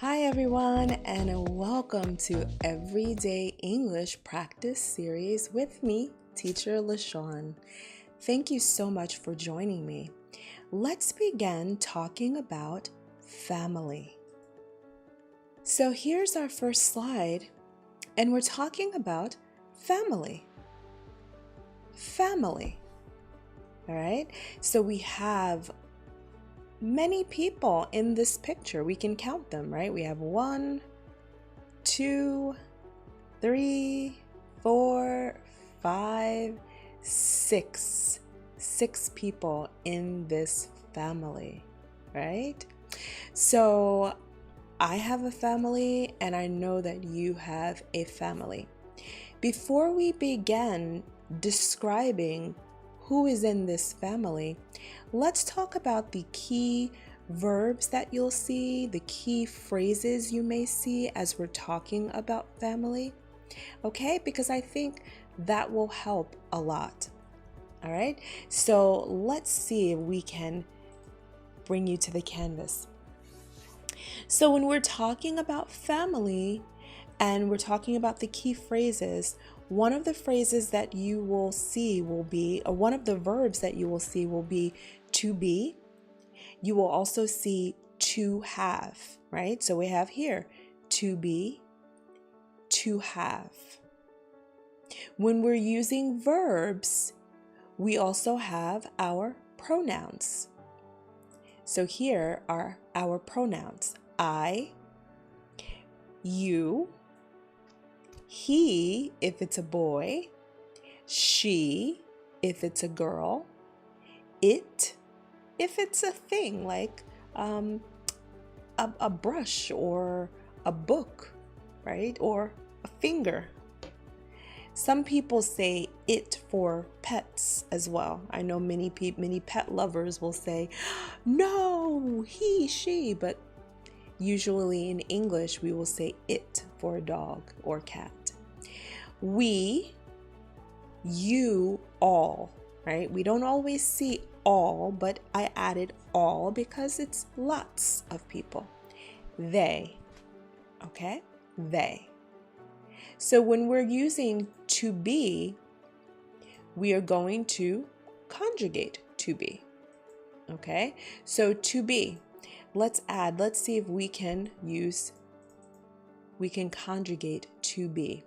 Hi everyone, and welcome to Everyday English Practice Series with me, Teacher LaShawn. Thank you so much for joining me. Let's begin talking about family. So here's our first slide, and we're talking about family. Family. All right, so we have many people in this picture. We can count them, right? We have 1, 2, 3, 4, 5, 6. 6 people in this family, right? So I have a family, and I know that you have a family. Before we begin describing who is in this family, let's talk about the key verbs that you'll see, the key phrases you may see as we're talking about family, okay? Because I think that will help a lot, all right? So let's see if we can bring you to the canvas. So when we're talking about family and we're talking about the key phrases, one of the phrases that you will see will be, or one of the verbs that you will see will be to be. You will also see to have, right? So we have here to be, to have. When we're using verbs, we also have our pronouns. So here are our pronouns: I, you, he if it's a boy, she if it's a girl, it if it's a thing like a brush or a book, right? Or a finger. Some people say it for pets as well. I know many pet lovers will say, no, he, she, but usually in English we will say it for a dog or cat. We, you, all, right? We don't always see all, but I added all because it's lots of people. They, okay? They. So when we're using to be, we are going to conjugate to be, okay? So to be, let's see if we can conjugate to be.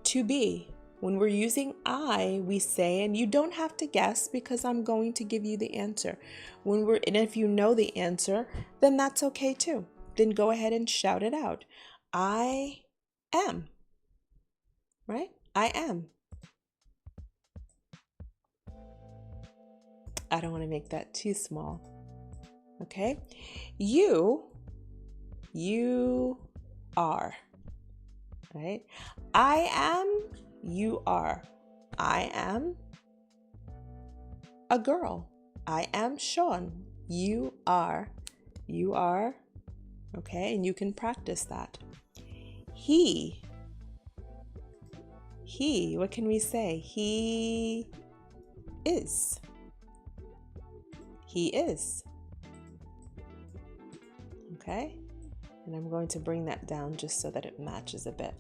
To be, when we're using I, we say, and you don't have to guess because I'm going to give you the answer. And if you know the answer, then that's okay too. Then go ahead and shout it out. I am, right? I am. I don't want to make that too small. Okay? You are, right? I am, you are. I am a girl. I am Sean. You are, okay? And you can practice that. He, what can we say? He is. He is. Okay? And I'm going to bring that down just so that it matches a bit.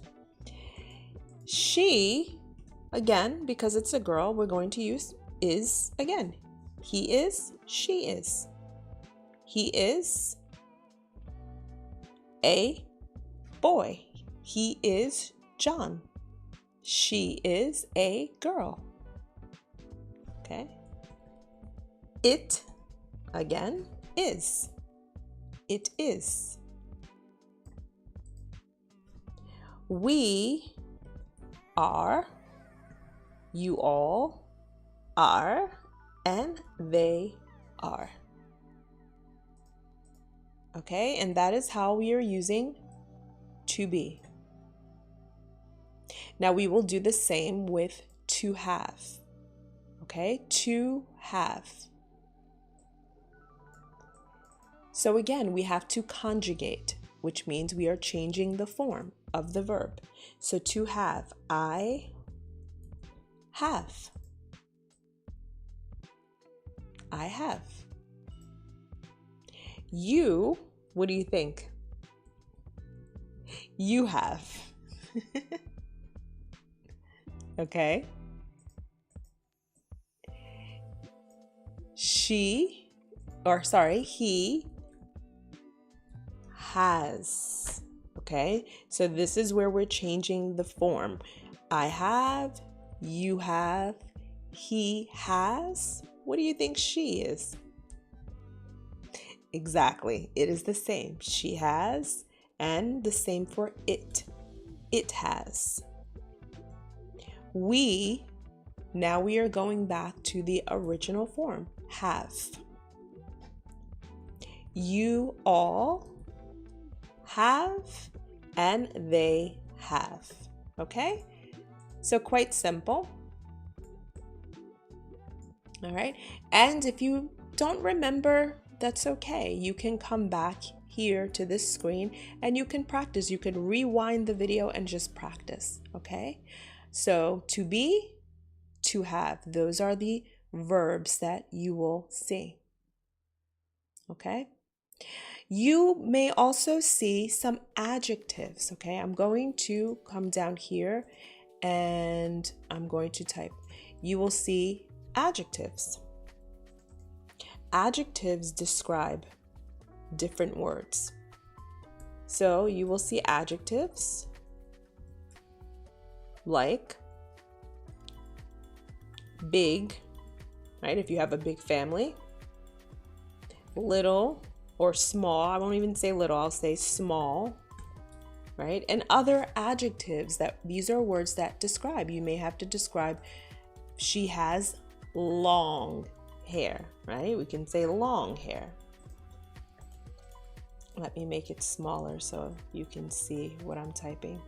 She, again, because it's a girl, we're going to use is again. He is, she is. He is a boy. He is John. She is a girl. Okay? It, again, is. It is. We are, you all are, and they are. Okay, and that is how we are using to be. Now we will do the same with to have. Okay, to have. So again, we have to conjugate, which means we are changing the form of the verb. So to have, I have. I have. You, What do you think? You have. Okay. He has. Okay, so this is where we're changing the form. I have, you have, he has. What do you think she is? Exactly, it is the same. She has, and the same for it. It has. Now we are going back to the original form, have. You all have, and they have. Okay? So quite simple. All right. And if you don't remember, that's okay. You can come back here to this screen and you can practice. You can rewind the video and just practice. Okay? So to be, to have, those are the verbs that you will see. Okay? You may also see some adjectives. Okay? I'm going to come down here and I'm going to type. You will see adjectives. Adjectives describe different words. So you will see adjectives like big, right? If you have a big family, little or small. I won't even say little, I'll say small, right? And other adjectives that these are words that describe. You may have to describe she has long hair, right? We can say long hair. Let me make it smaller so you can see what I'm typing.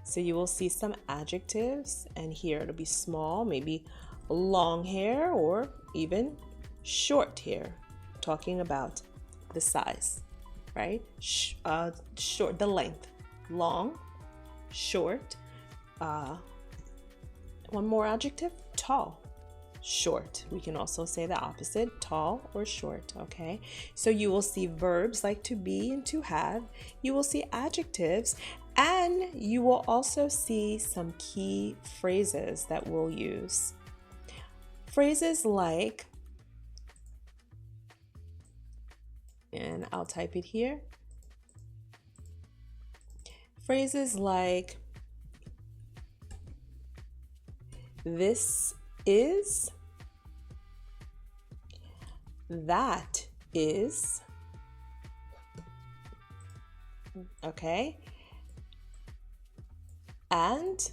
So you will see some adjectives, and here it'll be small, maybe long hair or even short hair, talking about the size, right? Short, the length, long, short. One more adjective, tall, short. We can also say the opposite, tall or short, okay? So you will see verbs like to be and to have. You will see adjectives, and you will also see some key phrases that we'll use. Phrases like, and I'll type it here. Phrases like, this is, that is, okay, and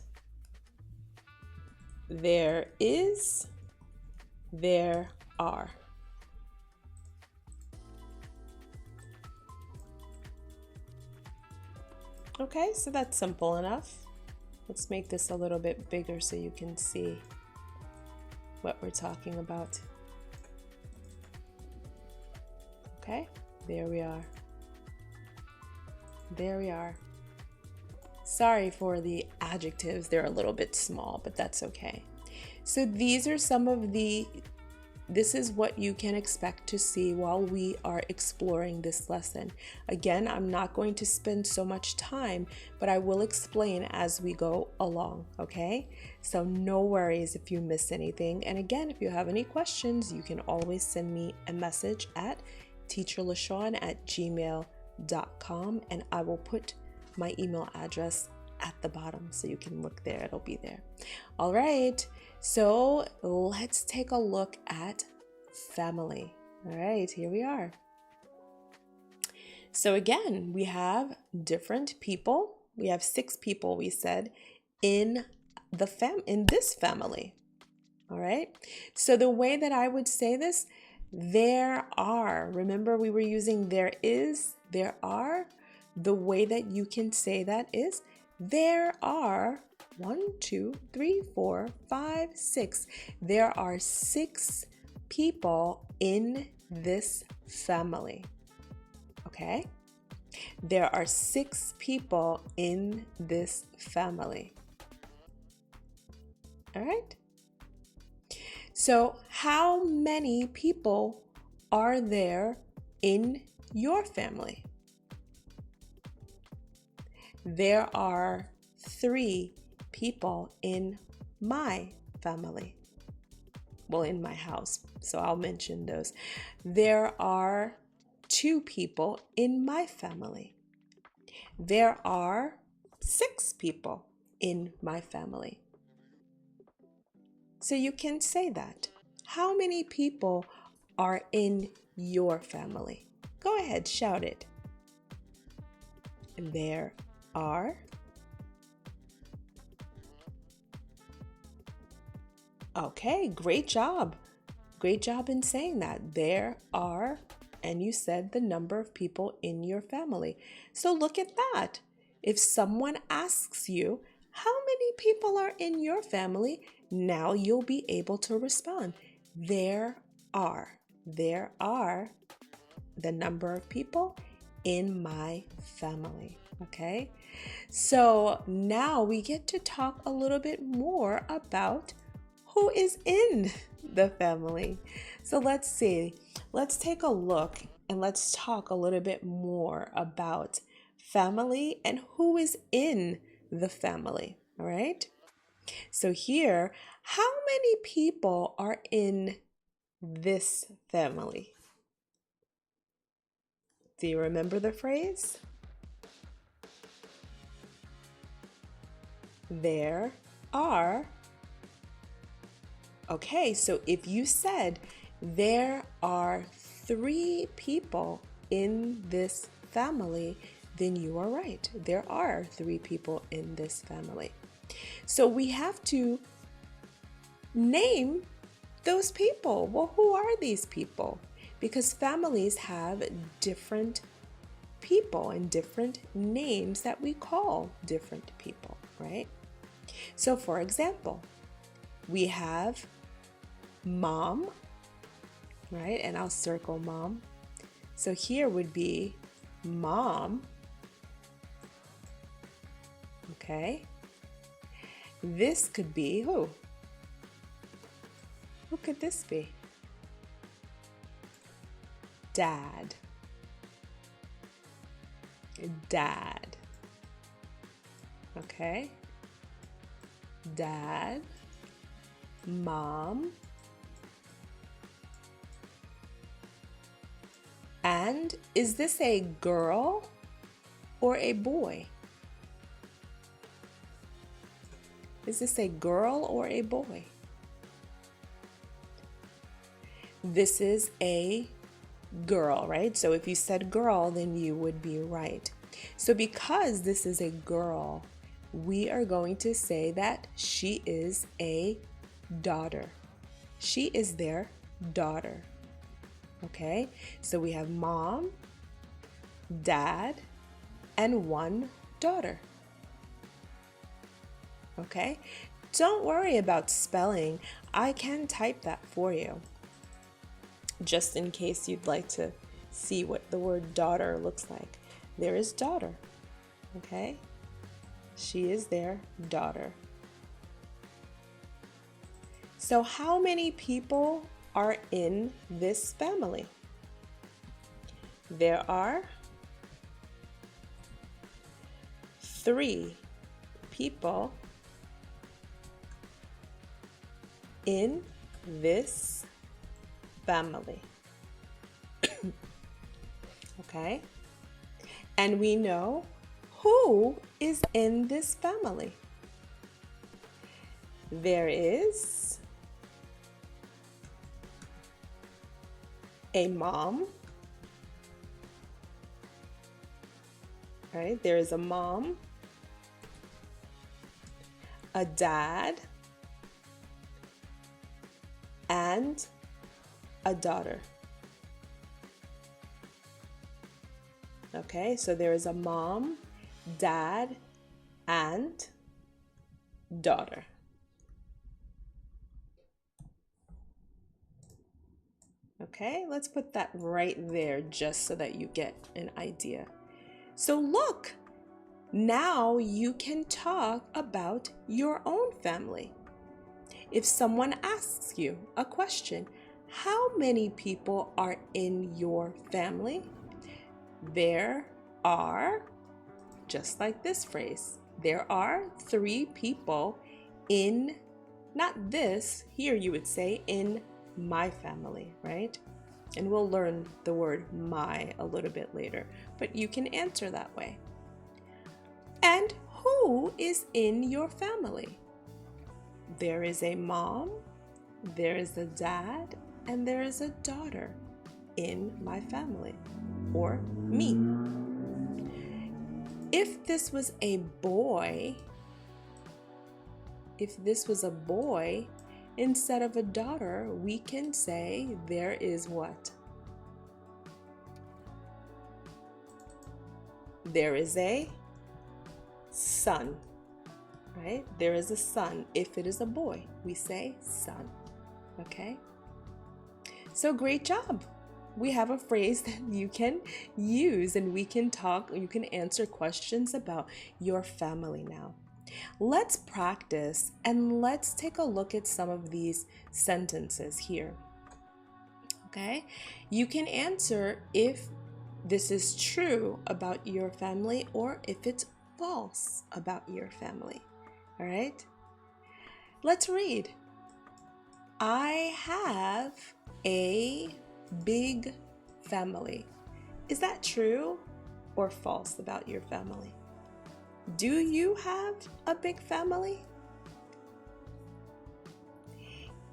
there is, there are. Okay, so that's simple enough. Let's make this a little bit bigger so you can see what we're talking about. Okay, there we are. There we are. Sorry for the adjectives, they're a little bit small, but that's okay. So these are some of this is what you can expect to see while we are exploring this lesson. Again, I'm not going to spend so much time, but I will explain as we go along, okay? So no worries if you miss anything. And again, if you have any questions, you can always send me a message at teacherlashawn@gmail.com, and I will put my email address at the bottom so you can look there. It'll be there. All right. So let's take a look at family. All right, here we are. So again, we have different people. We have 6 people, we said, in this family. All right. So the way that I would say this, there are. Remember, we were using there is, there are. The way that you can say that is there are 1, 2, 3, 4, 5, 6. There are 6 people in this family. Okay? There are 6 people in this family. All right? So, how many people are there in your family? There are 3 people in my family. Well, in my house, so I'll mention those. There are 2 people in my family. There are 6 people in my family. So you can say that. How many people are in your family? Go ahead, shout it. There are. Okay, great job. Great job in saying that. There are, and you said the number of people in your family. So look at that. If someone asks you, how many people are in your family? Now you'll be able to respond. There are. There are the number of people in my family. Okay? So now we get to talk a little bit more about who is in the family. So let's see. Let's take a look and let's talk a little bit more about family and who is in the family. All right? So here, how many people are in this family? Do you remember the phrase? There are. Okay, so if you said there are 3 people in this family, then you are right. There are 3 people in this family. So we have to name those people. Well, who are these people? Because families have different people and different names that we call different people, right? So for example, we have mom, right? And I'll circle mom. So here would be mom. Okay. This could be who? Who could this be? Dad. Dad. Okay. Dad. Mom. And is this a girl or a boy? Is this a girl or a boy? This is a girl, right? So if you said girl, then you would be right. So because this is a girl, we are going to say that she is a daughter. She is their daughter. Okay? So we have mom, dad, and 1 daughter. Okay? Don't worry about spelling. I can type that for you, just in case you'd like to see what the word daughter looks like. There is daughter. Okay? She is their daughter. So how many people are in this family? There are 3 people in this family. Okay? And we know who is in this family. There is a mom. Right? There is a mom, a dad, and a daughter. Okay, so there is a mom, dad, and daughter. Okay, let's put that right there just so that you get an idea. So look, now you can talk about your own family. If someone asks you a question, how many people are in your family? There are, just like this phrase, there are 3 people in, not this, here you would say in my family, right? And we'll learn the word my a little bit later, but you can answer that way. And who is in your family? There is a mom, there is a dad, and there is a daughter in my family, or me. If this was a boy, instead of a daughter, we can say there is what? There is a son, right? There is a son. If it is a boy, we say son, okay? So great job. We have a phrase that you can use and we can talk, you can answer questions about your family now. Let's practice and let's take a look at some of these sentences here. Okay? You can answer if this is true about your family or if it's false about your family. All right? Let's read. I have a big family. Is that true or false about your family? Do you have a big family?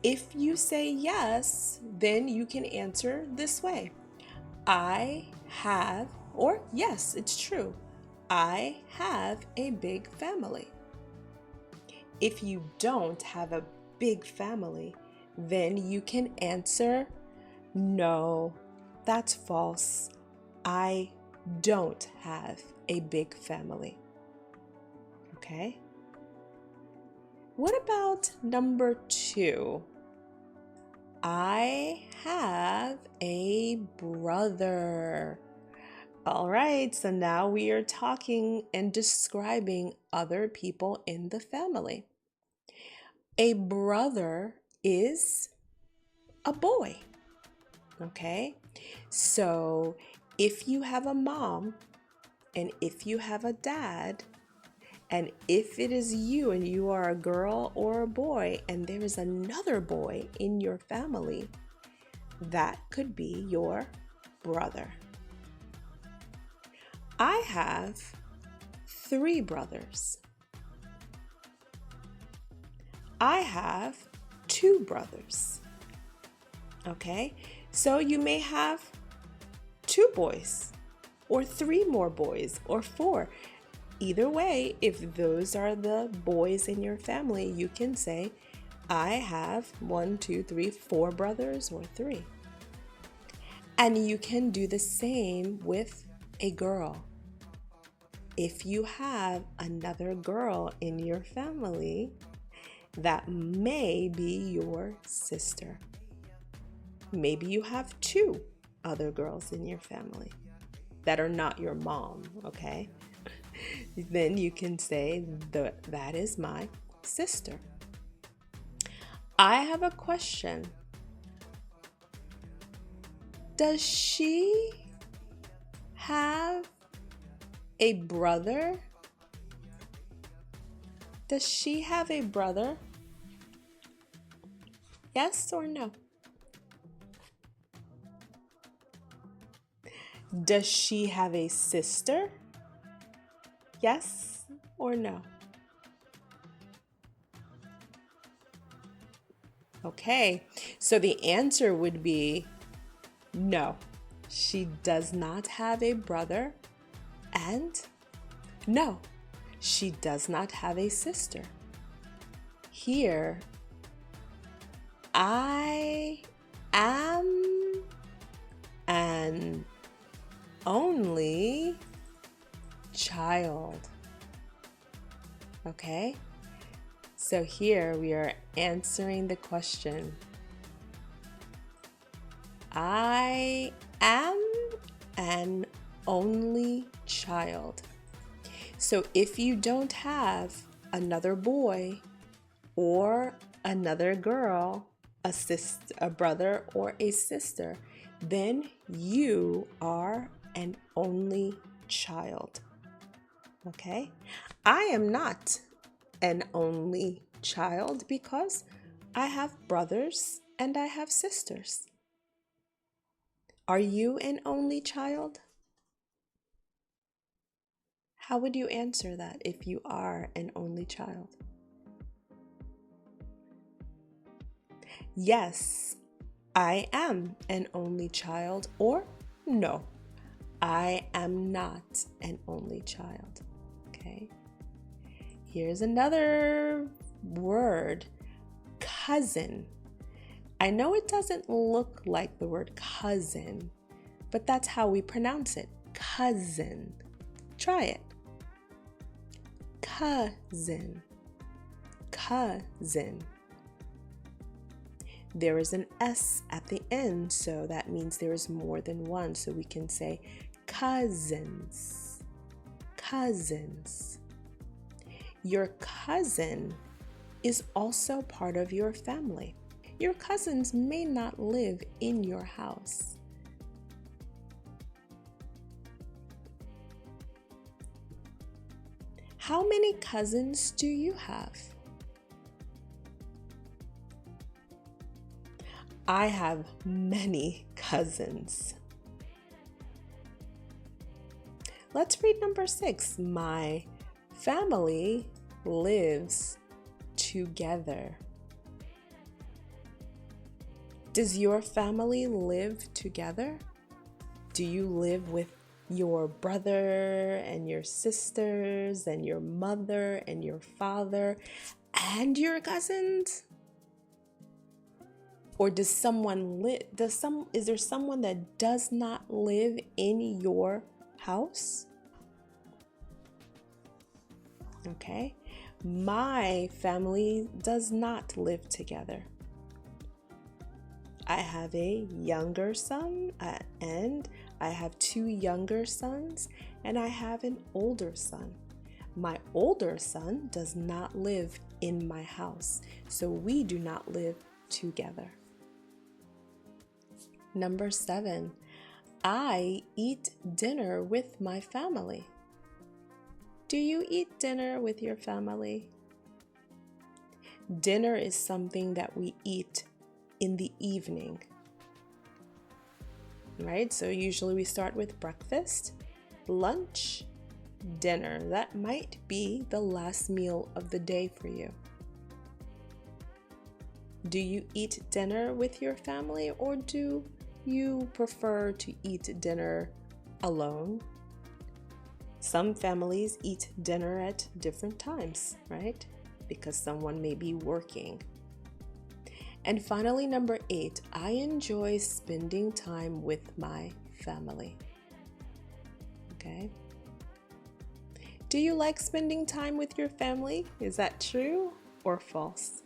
If you say yes, then you can answer this way. I have, or yes, it's true. I have a big family. If you don't have a big family, then you can answer no, that's false. I don't have a big family. Okay? What about number 2? I have a brother. All right, so now we are talking and describing other people in the family. A brother is a boy. Okay, so if you have a mom and if you have a dad, and if it is you and you are a girl or a boy and there is another boy in your family, that could be your brother. I have 3 brothers. I have 2 brothers. Okay, so you may have 2 boys or 3 more boys or 4. Either way, if those are the boys in your family, you can say, I have 1, 2, 3, 4 brothers or 3. And you can do the same with a girl. If you have another girl in your family, that may be your sister. Maybe you have 2 other girls in your family that are not your mom, okay? Then you can say that is my sister. I have a question. Does she have a brother? Does she have a brother? Yes or no? Does she have a sister? Yes or no? Okay, so the answer would be no. She does not have a brother, and no, she does not have a sister. Here, I am an only child. Okay? So here we are answering the question. I am an only child. So if you don't have another boy or another girl, a brother or a sister, then you are an only child. Okay? I am not an only child because I have brothers and I have sisters. Are you an only child? How would you answer that if you are an only child? Yes, I am an only child, or no, I am not an only child. Okay. Here's another word, cousin. I know it doesn't look like the word cousin, but that's how we pronounce it, cousin. Try it. Cousin, cousin. There is an S at the end, so that means there is more than one. So we can say cousins, cousins. Your cousin is also part of your family. Your cousins may not live in your house. How many cousins do you have? I have many cousins. Let's read number 6. My family lives together. Does your family live together? Do you live with your brother and your sisters and your mother and your father and your cousins? Or does someone is there someone that does not live in your house? Okay. My family does not live together. I have a younger son and I have 2 younger sons and I have an older son. My older son does not live in my house, so we do not live together. Number 7, I eat dinner with my family. Do you eat dinner with your family? Dinner is something that we eat in the evening, right? So usually we start with breakfast, lunch, dinner. That might be the last meal of the day for you. Do you eat dinner with your family, or do you prefer to eat dinner alone? Some families eat dinner at different times, right? Because someone may be working. And finally, number 8, I enjoy spending time with my family. Okay? Do you like spending time with your family? Is that true or false?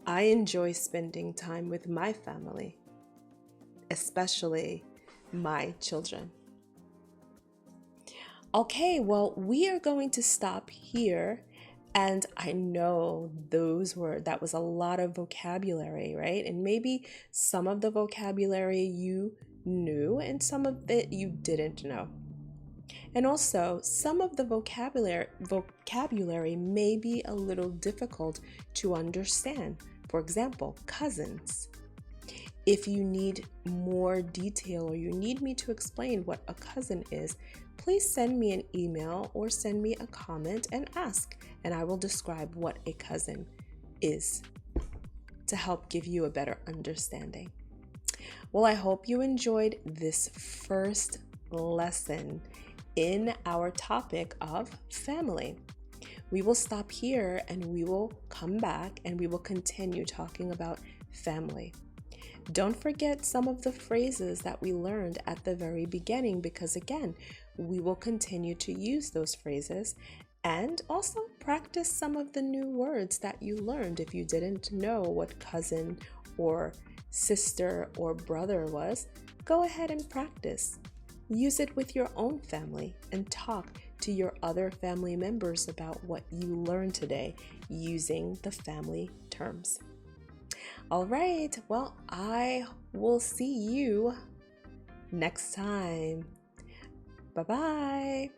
I enjoy spending time with my family, especially my children. Okay, well, we are going to stop here. And I know that was a lot of vocabulary, right? And maybe some of the vocabulary you knew and some of it you didn't know. And also, some of the vocabulary may be a little difficult to understand. For example, cousins. If you need more detail or you need me to explain what a cousin is, please send me an email or send me a comment and ask, and I will describe what a cousin is to help give you a better understanding. Well, I hope you enjoyed this first lesson in our topic of family. We will stop here and we will come back and we will continue talking about family. Don't forget some of the phrases that we learned at the very beginning, because again, we will continue to use those phrases, and also practice some of the new words that you learned. If you didn't know what cousin or sister or brother was, go ahead and practice. Use it with your own family and talk to your other family members about what you learned today using the family terms. All right, well, I will see you next time. Bye-bye.